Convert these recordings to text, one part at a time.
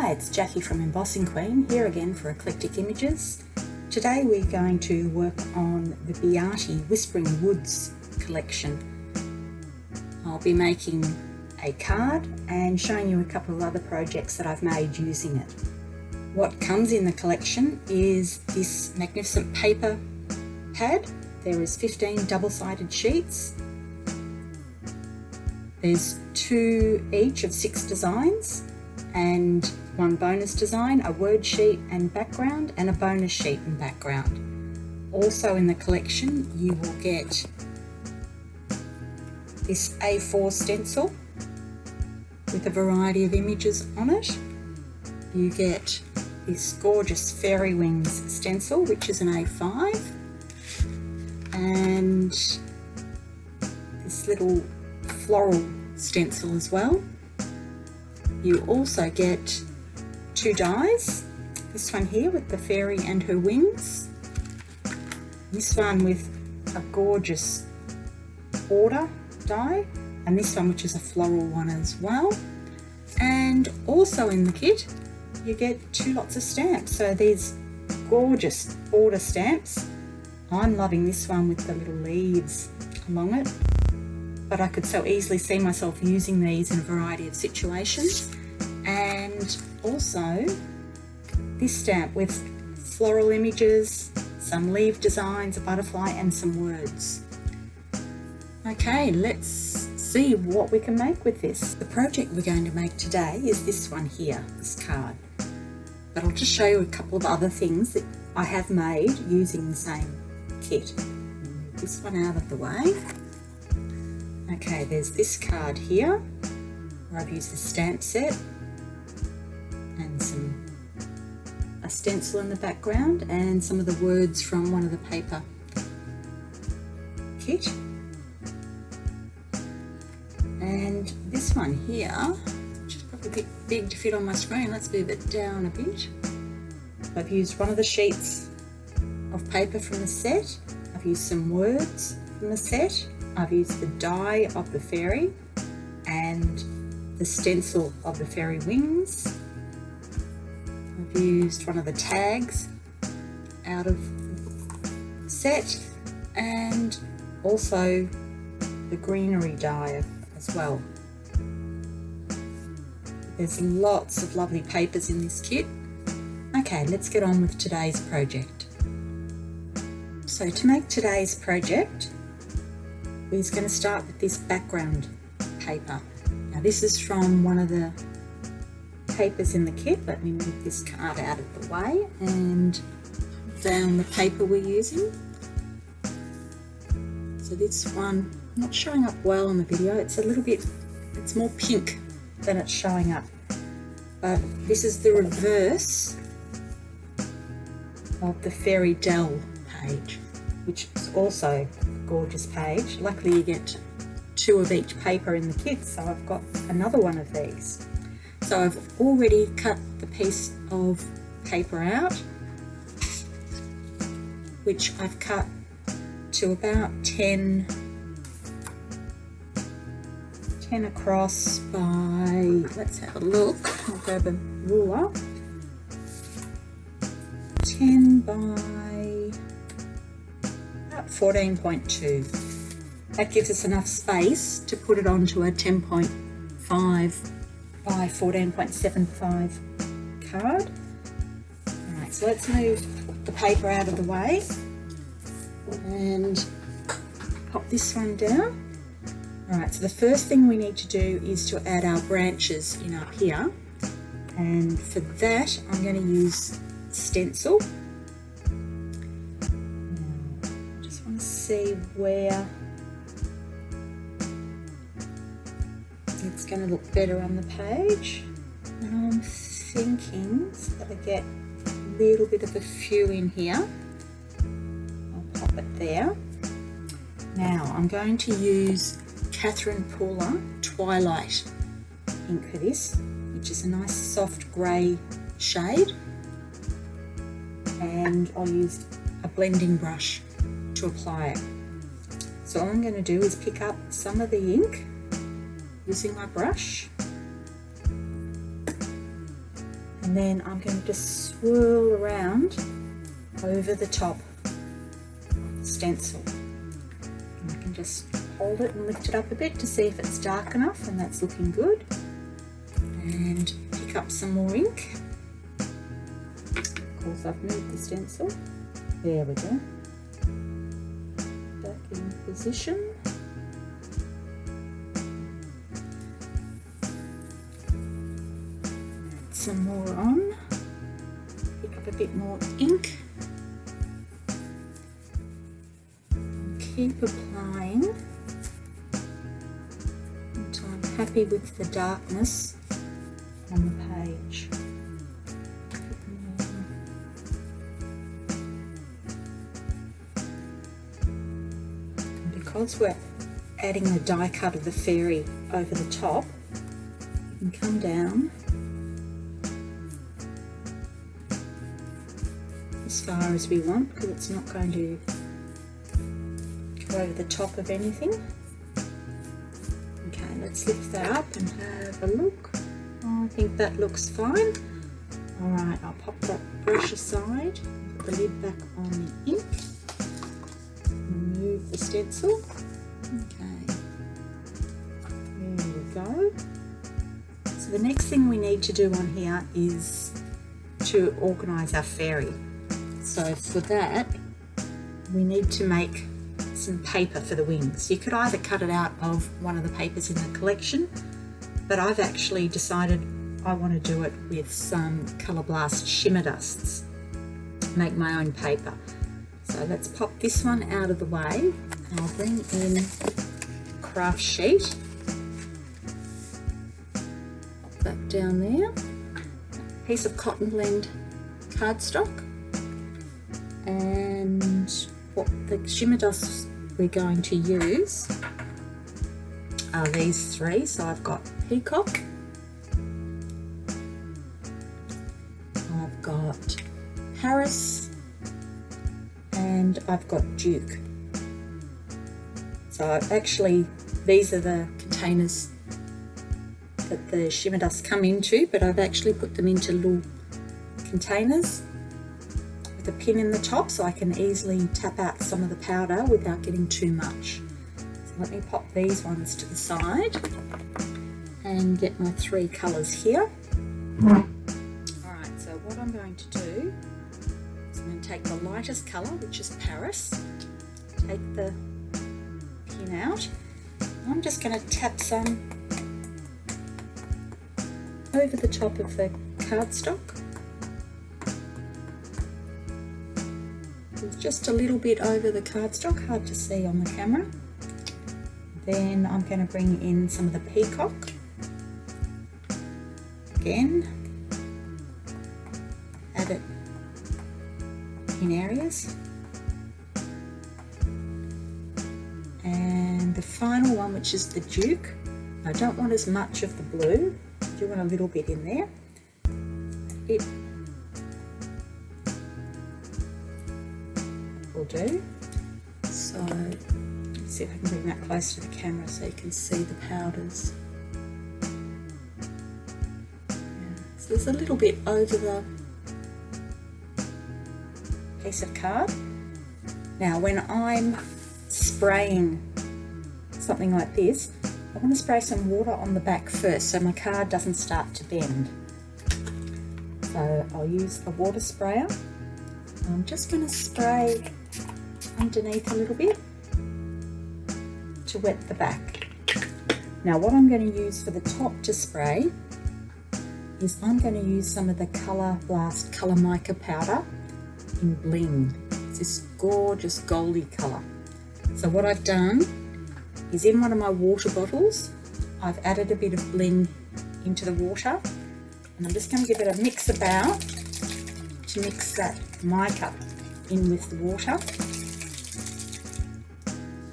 Hi, it's Jackie from Embossing Queen, here again for Eclectic Images. Today we're going to work on the BeeArty Whispering Woods collection. I'll be making a card and showing you a couple of other projects that I've made using it. What comes in the collection is this magnificent paper pad. There is 15 double-sided sheets. There's 2 each of 6 designs and 1 bonus design, a word sheet and background, and a bonus sheet and background. Also in the collection you will get this A4 stencil with a variety of images on it. You get this gorgeous fairy wings stencil, which is an A5, and this little floral stencil as well. You also get 2 dies, this one here with the fairy and her wings, this one with a gorgeous border die, and this one which is a floral one as well. And also in the kit you get 2 lots of stamps, so these gorgeous border stamps. I'm loving this one with the little leaves along it, but I could so easily see myself using these in a variety of situations. And also this stamp with floral images, some leaf designs, a butterfly and some words. Okay, let's see what we can make with this. The project we're going to make today is this one here, this card. But I'll just show you a couple of other things that I have made using the same kit. Move this one out of the way. Okay, there's this card here where I've used the stamp set and a stencil in the background and some of the words from one of the paper kit. And this one here, which is probably a bit big to fit on my screen, let's move it down a bit. I've used one of the sheets of paper from the set. I've used some words from the set. I've used the die of the fairy and the stencil of the fairy wings. I've used one of the tags out of the set and also the greenery die as well. There's lots of lovely papers in this kit. Okay, let's get on with today's project. So to make today's project, we're going to start with this background paper. Now this is from one of the papers in the kit. Let me move this card out of the way and down the paper we're using. So this one, not showing up well on the video, it's it's more pink than it's showing up. But this is the reverse of the Fairy Dell page, which is also a gorgeous page. Luckily you get 2 of each paper in the kit, so I've got another one of these. So I've already cut the piece of paper out, which I've cut to about 10 across by, let's have a look, I'll grab a ruler, 10 by about 14.2. That gives us enough space to put it onto a 10.5 by 14.75 card. Alright, so let's move the paper out of the way and pop this one down. Alright, so the first thing we need to do is to add our branches in up here, and for that I'm going to use stencil. I just want to see where it's going to look better on the page, and I'm thinking so that I get a little bit of a few in here. I'll pop it there. Now I'm going to use Catherine Pooler Twilight ink for this, which is a nice soft grey shade, and I'll use a blending brush to apply it. So all I'm going to do is pick up some of the ink using my brush And then I'm going to just swirl around over the top stencil. And I can just hold it and lift it up a bit to see if it's dark enough, and that's looking good. And pick up some more ink. Of course, I've moved the stencil. There we go. Back in position. Add some more on. Pick up a bit more ink. And keep applying until I'm happy with the darkness on the page. And because we're adding the die cut of the fairy over the top, we can come down as far as we want, because it's not going to go over the top of anything. Okay, let's lift that up and have a look. Oh, I think that looks fine. Alright, I'll pop that brush aside, put the lid back on the ink, remove the stencil. Okay, there we go. So the next thing we need to do on here is to organise our fairy. So for that, we need to make some paper for the wings. You could either cut it out of one of the papers in the collection, but I've actually decided I want to do it with some Colour Blast shimmer dusts, make my own paper. So let's pop this one out of the way. I'll bring in a craft sheet, pop that down there, a piece of cotton blend cardstock, and what the shimmer dusts we're going to use are these three. So I've got Peacock, I've got Paris, and I've got Duke. So actually these are the containers that the shimmer dusts come into, but I've actually put them into little containers with a pin in the top so I can easily tap out some of the powder without getting too much. So let me pop these ones to the side and get my three colours here. Alright, so what I'm going to do is I'm going to take the lightest colour, which is Paris, take the pin out. I'm just going to tap some over the top of the cardstock. It's just a little bit over the cardstock, hard to see on the camera. Then I'm going to bring in some of the Peacock. Again, add it in areas. And the final one, which is the Duke, I don't want as much of the blue, I do want a little bit in there. It will do. So let's see if I can bring that close to the camera so you can see the powders. So there's a little bit over the piece of card. Now when I'm spraying something like this, I want to spray some water on the back first so my card doesn't start to bend. So I'll use a water sprayer. I'm just going to spray underneath a little bit to wet the back. Now what I'm going to use for the top to spray is I'm going to use some of the Colour Blast Colour Mica powder in Bling. It's this gorgeous goldy colour. So what I've done is in one of my water bottles, I've added a bit of Bling into the water, and I'm just going to give it a mix about to mix that mica in with the water.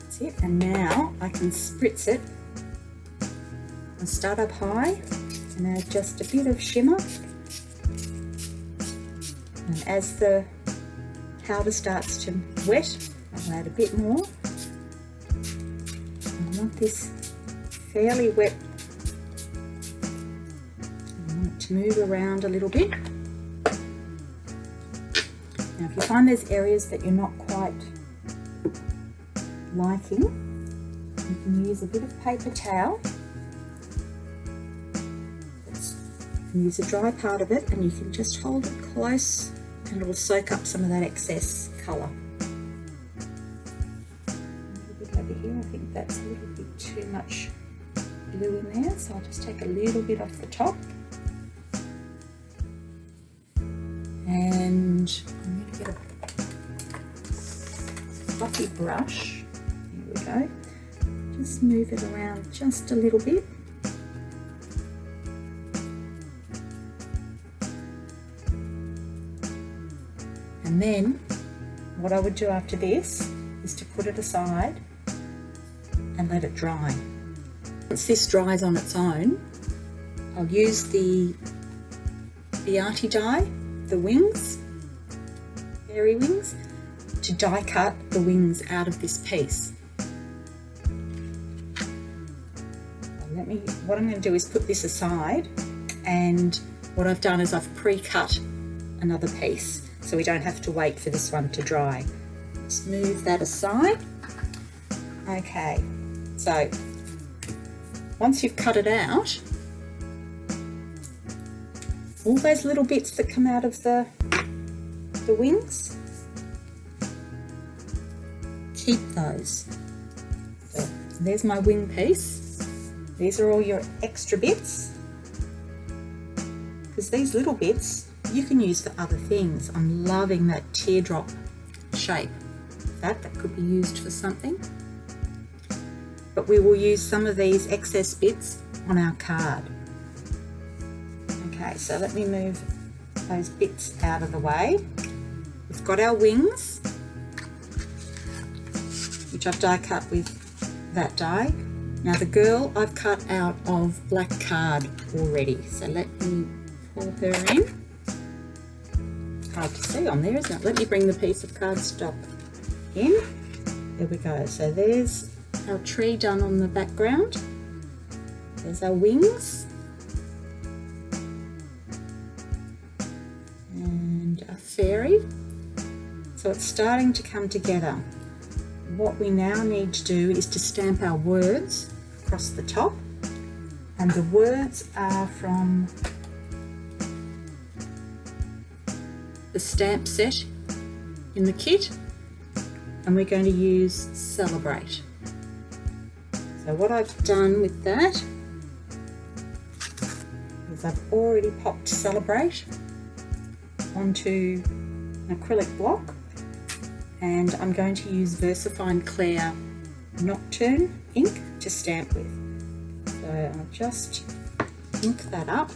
That's it, and now I can spritz it. I'll start up high and add just a bit of shimmer, and as the powder starts to wet, I'll add a bit more. I want this fairly wet. I want it to move around a little bit. Now if you find there's areas that you're not quite liking, you can use a bit of paper towel. You can use a dry part of it and you can just hold it close and it will soak up some of that excess colour. A little bit over here, I think that's a little bit too much blue in there, so I'll just take a little bit off the top. And I'm going to get a fluffy brush. Here we go. Just move it around just a little bit. And then what I would do after this is to put it aside and let it dry. Once this dries on its own, I'll use the BeeArty die, the wings, fairy wings, to die cut the wings out of this piece. What I'm going to do is put this aside, and what I've done is I've pre-cut another piece so we don't have to wait for this one to dry. Let's move that aside. Okay, so once you've cut it out, all those little bits that come out of the wings, keep those. So there's my wing piece. These are all your extra bits, because these little bits you can use for other things. I'm loving that teardrop shape. That could be used for something. But we will use some of these excess bits on our card. Okay, so let me move those bits out of the way. We've got our wings, which I've die cut with that die. Now the girl I've cut out of black card already, so let me pull her in. Hard to see on there, isn't it? Let me bring the piece of cardstock in. There we go. So there's our tree done on the background. There's our wings. And a fairy. So it's starting to come together. What we now need to do is to stamp our words across the top, and the words are from the stamp set in the kit, and we're going to use Celebrate. So what I've done with that is I've already popped Celebrate onto an acrylic block, and I'm going to use VersaFine Clear Nocturne ink to stamp with. So I'll just ink that up.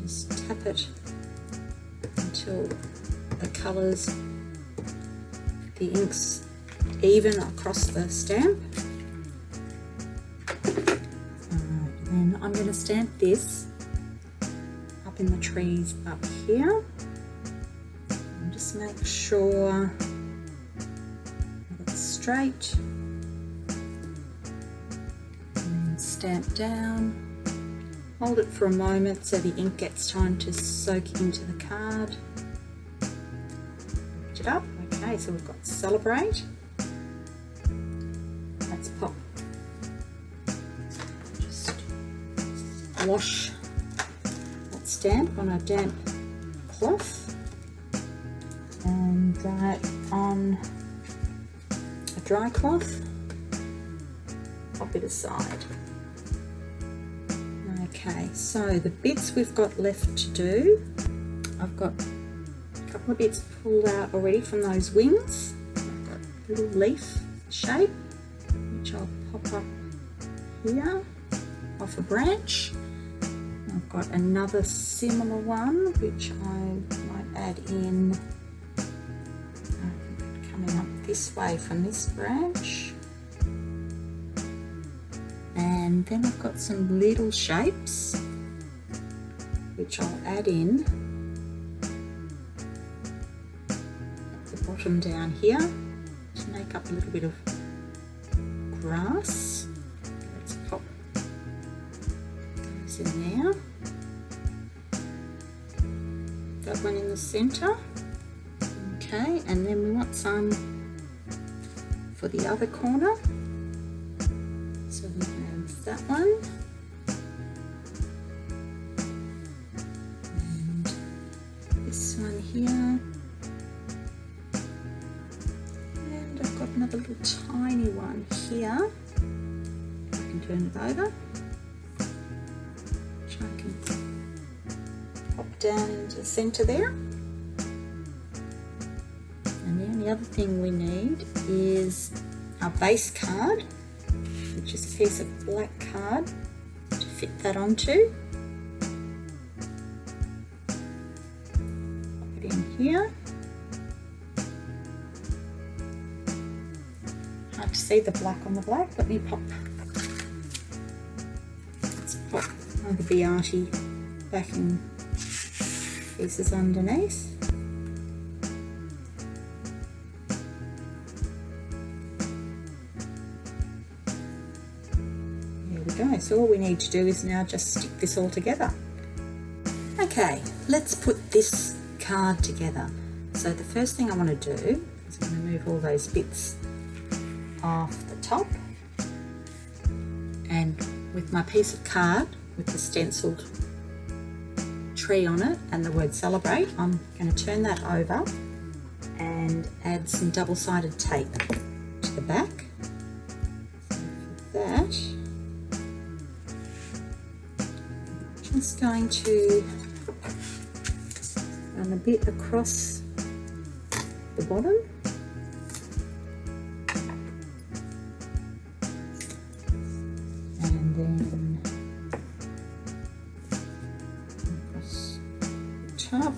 Just tap it until the colours, the ink's even across the stamp. Then I'm going to stamp this up in the trees up here. And just make sure that it's straight. And then stamp down. Hold it for a moment so the ink gets time to soak into the card. Lift it up. Okay, so we've got Celebrate. Let's pop. Just wash that stamp on a damp cloth and dry it on a dry cloth. Pop it aside. Okay, so the bits we've got left to do, I've got a couple of bits pulled out already from those wings. I've got a little leaf shape, which I'll pop up here off a branch. I've got another similar one, which I might add in coming up this way from this branch. And then I've got some little shapes which I'll add in at the bottom down here to make up a little bit of grass. Let's pop that one in the center. Okay, and then we want some for the other corner. So we have that one. And this one here. And I've got another little tiny one here. I can turn it over. Which I can pop down into the center there. And the only other thing we need is our base card, which is a piece of black card to fit that onto. Pop it in here. Hard to see the black on the black. Let's pop the BeeArty backing pieces underneath. So all we need to do is now just stick this all together. Okay, let's put this card together. So the first thing I want to do is I'm going to move all those bits off the top, and with my piece of card with the stenciled tree on it and the word celebrate, I'm going to turn that over and add some double-sided tape to the back. So for that, just going to run a bit across the bottom, and then across the top,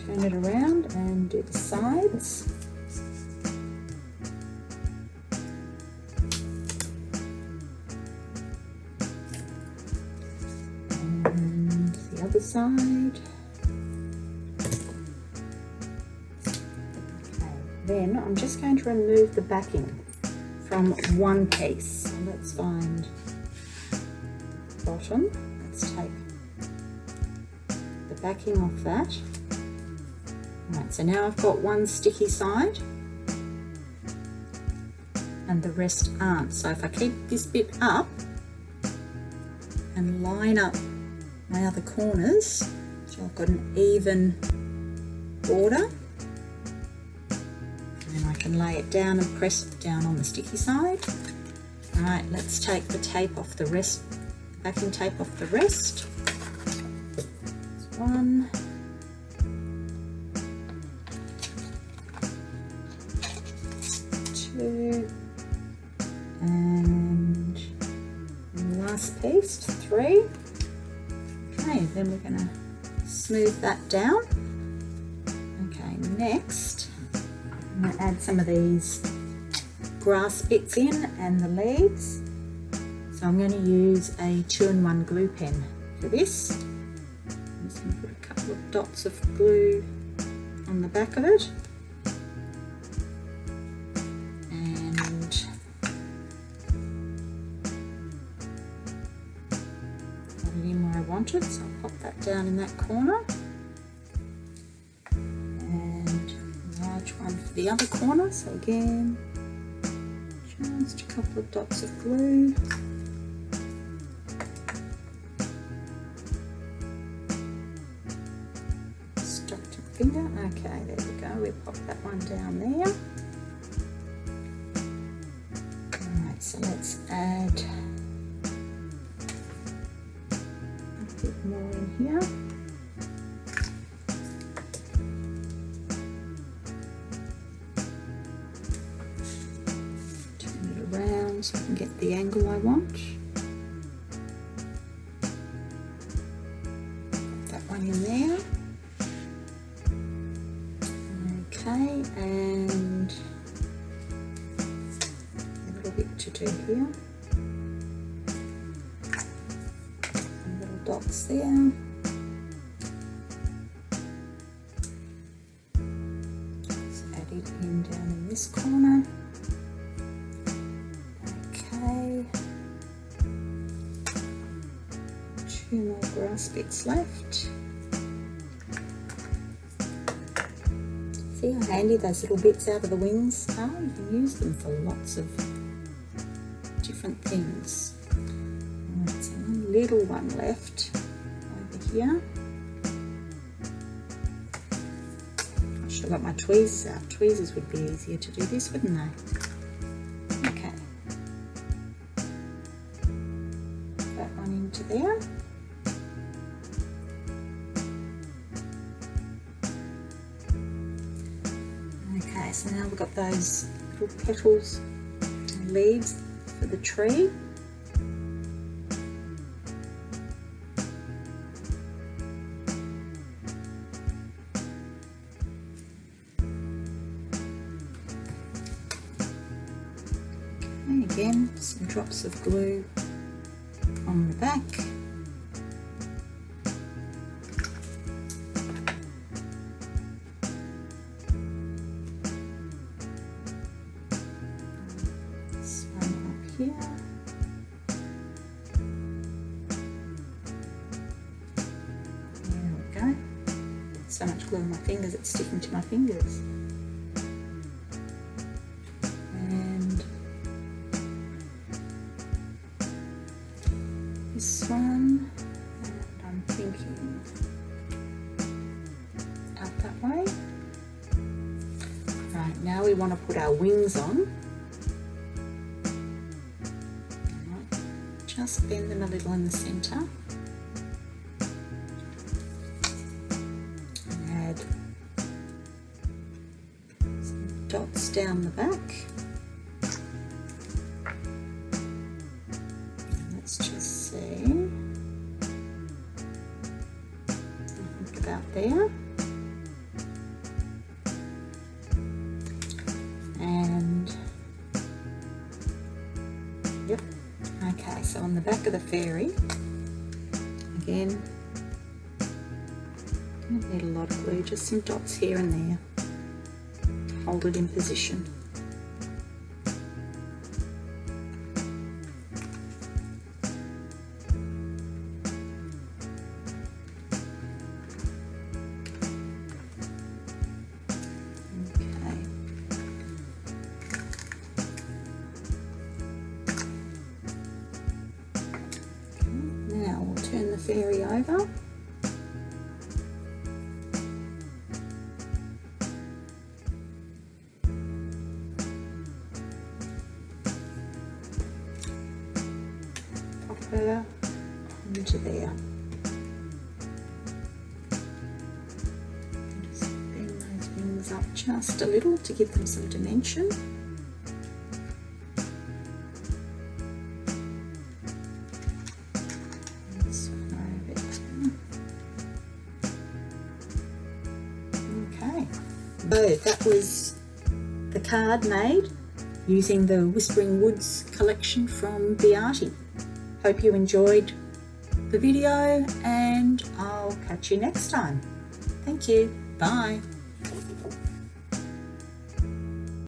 turn it around and do the sides. Other side. Okay, then I'm just going to remove the backing from one piece. So let's find the bottom. Let's take the backing off that. Right, so now I've got one sticky side and the rest aren't. So if I keep this bit up and line up my other corners, so I've got an even border, and then I can lay it down and press it down on the sticky side. Alright, let's take the tape off the rest, backing tape off the rest. That's one. Two. And the last piece, three. Okay, then we're going to smooth that down. Okay, next I'm going to add some of these grass bits in and the leaves. So I'm going to use a 2-in-1 glue pen for this. I'm just going to put a couple of dots of glue on the back of it. Wanted, so I'll pop that down in that corner, and a large one for the other corner. So again, just a couple of dots of glue. Stuck to the finger. Okay, there we go. We pop that one down there. Alright, so let's add more in here. Turn it around so I can get the angle I want. Put that one in there. Okay, and a little bit to do here. Dots there. Let's add it in down in this corner. Okay. 2 more grass last bits left. See how handy those little bits out of the wings are? You can use them for lots of different things. Alright, so one little one left over here. I should have got my tweezers out. Tweezers would be easier to do this, wouldn't they? Okay. That one into there. Okay, so now we've got those little petals and leaves for the tree. Okay, again, some drops of glue on the back. Here. There we go. So much glue on my fingers, it's sticking to my fingers. And this one, and I'm thinking out that way. Right, now we want to put our wings on. Just bend them a little in the centre and add some dots down the back. Let's just see, I think about there. And yep. Okay, so on the back of the fairy, again, don't need a lot of glue, just some dots here and there to hold it in position. Now we'll turn the fairy over. Pop her into there. Just bend those wings up just a little to give them some dimension. So that was the card made using the Whispering Woods collection from BeeArty. Hope you enjoyed the video and I'll catch you next time. Thank you. Bye.